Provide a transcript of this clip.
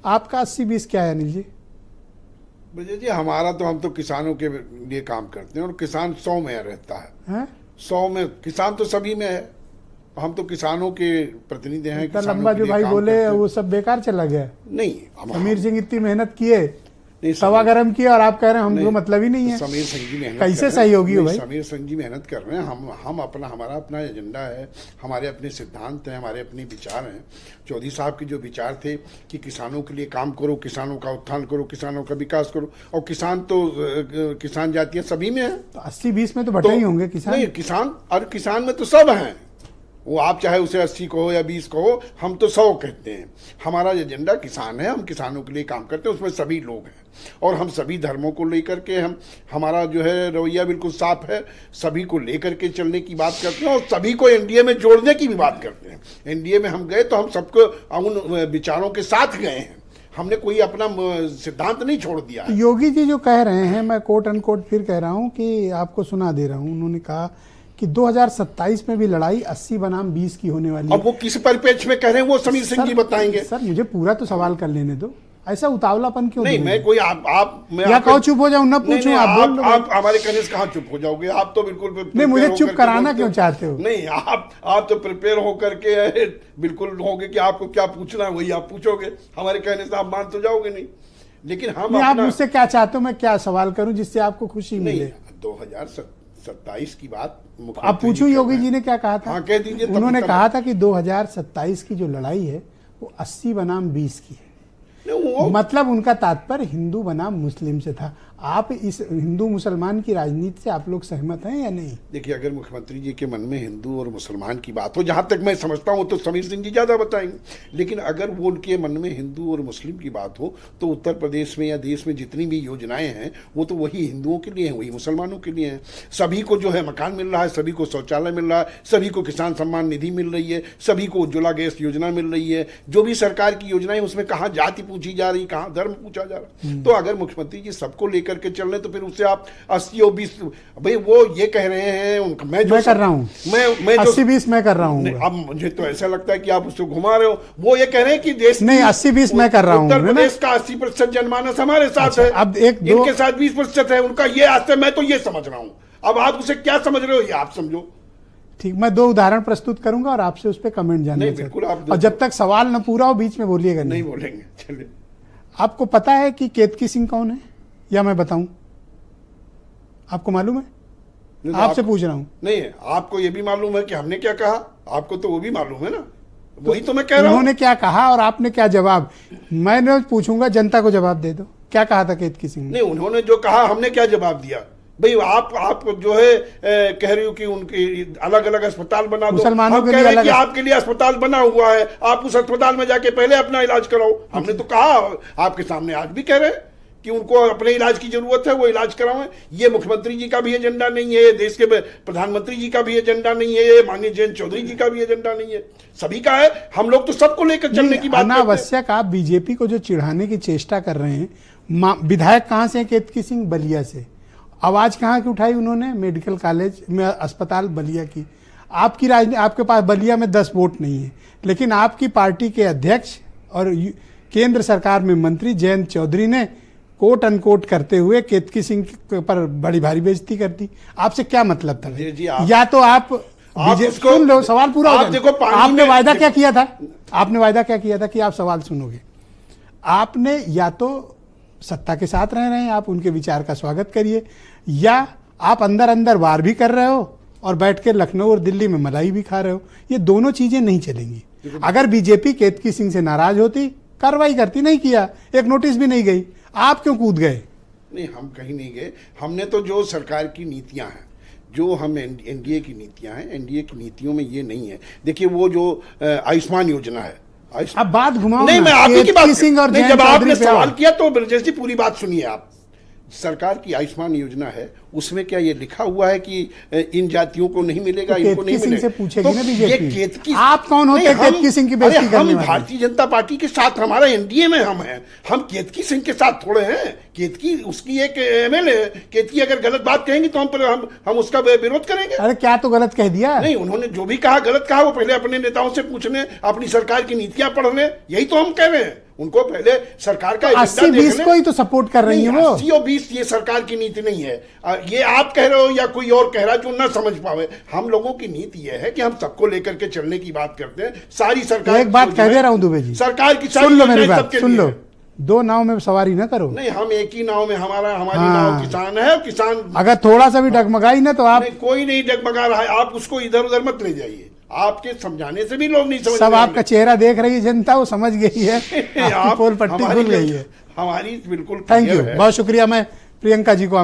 आपका 80-20 क्या है अनिल जी? विजय जी, हमारा तो हम तो किसानों के लिए काम करते हैं और किसान 100 में रहता है। 100 में किसान तो सभी में है। हम तो किसानों के प्रतिनिधि हैं। इतना लंबा जो भाई बोले वो सब बेकार चला गया। नहीं, समीर सिंह इतनी मेहनत किए, तवा गरम किया, और आप कह रहे हैं हमको मतलब ही नहीं है। समीर सिंह जी मेहनत कैसे सही होगी हो भाई? समीर सिंह जी मेहनत कर रहे हैं। हमारा अपना एजेंडा है, हमारे अपने सिद्धांत हैं, हमारे अपने विचार हैं। चौधरी साहब के जो विचार थे कि किसानों के लिए काम करो, किसानों का उत्थान करो, किसानों का विकास करो, और किसान जातियां सभी में है। तो 80-20 में तो बटे ही होंगे किसान। नहीं, किसान में तो सब हैं। वो आप चाहे उसे 80 कहो या 20 कहो, हम तो 100 कहते हैं। हमारा एजेंडा किसान है, हम किसानों के लिए काम करते हैं, उसमें सभी लोग हैं और हम सभी धर्मों को लेकर के हमारा जो है रवैया बिल्कुल साफ है। सभी को लेकर के चलने की बात करते हैं और सभी को एनडीए में जोड़ने की भी बात करते हैं। एनडीए में हम गए तो हम सबको उन विचारों के साथ गए हैं, हमने कोई अपना सिद्धांत नहीं छोड़ दिया है। योगी जी जो कह रहे हैं, मैं कोट अनकोट फिर कह रहा हूं कि आपको सुना दे रहा हूं, उन्होंने कहा कि 2027 में भी लड़ाई 80 बनाम 20 की होने वाली है। अब वो किस परिप्रेक्ष्य में कह रहे हैं वो समीर सिंह जी बताएंगे। सर मुझे पूरा तो सवाल कर लेने दो, ऐसा उतावलापन क्यों? नहीं, मैं कोई या कहो चुप हो जाऊं ना पूछूं? आप हमारे कहने से कहाँ चुप हो जाओगे? आप तो बिल्कुल नहीं, मुझे चुप कराना क्यों चाहते हो? नहीं, आप तो प्रिपेयर होकर के बिल्कुल होगे कि आपको क्या पूछना है वही आप पूछोगे। हमारे कहने से आप मान तो जाओगे नहीं। लेकिन आप मुझसे क्या चाहते हो, मैं क्या सवाल करूं जिससे आपको खुशी मिले? 2027 की बात आप पूछूं योगी जी ने क्या कहा था? हाँ, कह दीजिए। उन्होंने कहा था कि 2027 की जो लड़ाई है वो 80 बनाम 20 की है। मतलब उनका तात्पर्य हिंदू बनाम मुस्लिम से था। आप इस हिंदू मुसलमान की राजनीति से आप लोग सहमत हैं या नहीं? देखिए, अगर मुख्यमंत्री जी के मन में हिंदू और मुसलमान की बात हो, जहां तक मैं समझता हूं तो समीर सिंह जी ज्यादा बताएंगे, लेकिन अगर वो उनके मन में हिंदू और मुस्लिम की बात हो तो उत्तर प्रदेश में या देश में जितनी भी योजनाएं हैं वो तो वही हिंदुओं के लिए हैं, वही मुसलमानों के लिए हैं। सभी को जो है मकान मिल रहा है, सभी को शौचालय मिल रहा है, सभी को किसान सम्मान निधि मिल रही है, सभी को उज्ज्वला गैस योजना मिल रही है। जो भी सरकार की योजनाएं उसमें कहाँ जाति पूछी जा रही, कहाँ धर्म पूछा जा रहा। तो अगर मुख्यमंत्री जी सबको लेकर के चल रहे तो फिर उससे आप 80 और 20, भाई वो ये कह रहे हैं उनका, मैं कर रहा हूँ, मैं 80-20 मैं कर रहा हूँ। अब मुझे तो ऐसा लगता है कि आप उसको घुमा रहे हो। वो ये कह रहे हैं कि देश नहीं 80-20 मैं कर रहा हूँ। उत्तर प्रदेश का 80% जनमानस हमारे साथ है, अब इनके साथ 20% है उनका, ये आज से मैं तो ये समझ रहा हूँ। अब आप उसे क्या समझ रहे हो ये आप समझो। ठीक, मैं 2 उदाहरण प्रस्तुत करूंगा और आपसे उस पर कमेंट जानना चाहूंगा। और जब तक सवाल न पूरा हो बीच में बोलिएगा नहीं। बोलेंगे, चलिए। आपको पता है कि केतकी सिंह कौन है या मैं बताऊं? आपको मालूम है? आपसे पूछ रहा हूं। नहीं, आपको ये भी मालूम है कि हमने क्या कहा? आपको तो वो भी मालूम है ना, वही तो मैं कह रहा हूं। उन्होंने क्या कहा और आपने क्या जवाब? मैंने पूछूंगा, जनता को जवाब दे दो। क्या कहा था केतकी सिंह ने? नहीं, उन्होंने जो कहा हमने क्या जवाब दिया? भाई आप जो है कह रही हो कि उनकी अलग अलग अस्पताल बना दो। मुसलमानों के लिए अलग कि आपके लिए अस्पताल बना हुआ है, आप उस अस्पताल में जाके पहले अपना इलाज कराओ। हमने तो कहा, आपके सामने आज भी कह रहे हैं कि उनको अपने इलाज की जरूरत है, वो इलाज कराएं। ये मुख्यमंत्री जी का भी एजेंडा नहीं है, देश के प्रधानमंत्री जी का भी एजेंडा नहीं है, माननीय जयंत चौधरी जी का भी एजेंडा नहीं है, सभी का है। हम लोग तो सबको लेकर चलने की बात करते हैं। अनावश्यक आप बीजेपी को जो चिढ़ाने की चेष्टा कर रहे हैं, विधायक कहां से? केतकी सिंह बलिया से। आवाज कहां की उठाई उन्होंने? मेडिकल कॉलेज में अस्पताल बलिया की। आपकी राजनीति, आपके पास बलिया में 10 वोट नहीं है, लेकिन आपकी पार्टी के अध्यक्ष और केंद्र सरकार में मंत्री जयंत चौधरी ने कोट अनकोट करते हुए केतकी सिंह पर बड़ी भारी बेइज्जती कर दी। आपसे क्या मतलब था? या तो आप सुन लो, सवाल पूरा हो जाए। आपने वायदा क्या किया था? आपने वायदा क्या किया था कि आप सवाल सुनोगे? आपने या तो सत्ता के साथ रह रहे हैं, आप उनके विचार का स्वागत करिए, या आप अंदर अंदर वार भी कर रहे हो और बैठ के लखनऊ और दिल्ली में मलाई भी खा रहे हो। ये दोनों चीजें नहीं चलेंगी। अगर बीजेपी केतकी सिंह से नाराज होती, कार्रवाई करती, नहीं किया, एक नोटिस भी नहीं गई, आप क्यों कूद गए? नहीं, हम कहीं नहीं गए। हमने तो जो सरकार की नीतियां हैं, जो हम एनडीए की नीतियां हैं, एनडीए की नीतियों में ये नहीं है। देखिए, वो जो आयुष्मान योजना है, अब बात घुमाओ नहीं, मैं आपकी की बात सिंह और नहीं, जब आपने सवाल किया तो ब्रजेश जी पूरी बात सुनिए। आप सरकार की आयुष्मान योजना है, उसमें क्या ये लिखा हुआ है कि इन जातियों को नहीं मिलेगा, तो इनको नहीं मिलेगा? से पूछेगी ना बीजेपी। केतकी, आप कौन होते हैं केतकी सिंह की बेइज्जती करने वाले? भारतीय जनता पार्टी के साथ, हमारा एनडीए में हम हैं, हम केतकी सिंह के साथ थोड़े हैं केतकी उसकी एक एमएलए केतकी अगर गलत बात कहेंगी तो हम उसका विरोध करेंगे। अरे क्या तो गलत कह दिया? नहीं, उन्होंने जो भी कहा गलत कहा, वो पहले अपने नेताओं से पूछ लें, अपनी सरकार की नीतियां पढ़ लें, यही तो हम कह रहे हैं। उनको पहले सरकार का 80-20 को ही तो सपोर्ट कर रही है वो। 80 और 20 ये सरकार की नीति नहीं है। ये आप कह रहे हो या कोई और कह रहा है जो ना समझ पावे। हम लोगों की नीति ये है कि हम सबको लेकर के चलने की बात करते हैं। सारी सरकार, एक बात कह दे रहा हूं दुबे जी, सरकार की सुन लो मेरी बात, सुन लो, दो नाव में सवारी ना करो। नहीं, हम एक ही नाव में, हमारी नाव किसान है। किसान अगर थोड़ा सा भी डगमगाई ना तो आप नहीं, कोई नहीं डगमगा रहा है, आप उसको इधर उधर मत ले जाइए। आपके समझाने से भी लोग नहीं समझ, सब आपका चेहरा देख रही है जनता, वो समझ गई है, आपकी पोल पट्टी खुल गई है। हमारी बिल्कुल थैंक यू, बहुत शुक्रिया। मैं प्रियंका जी को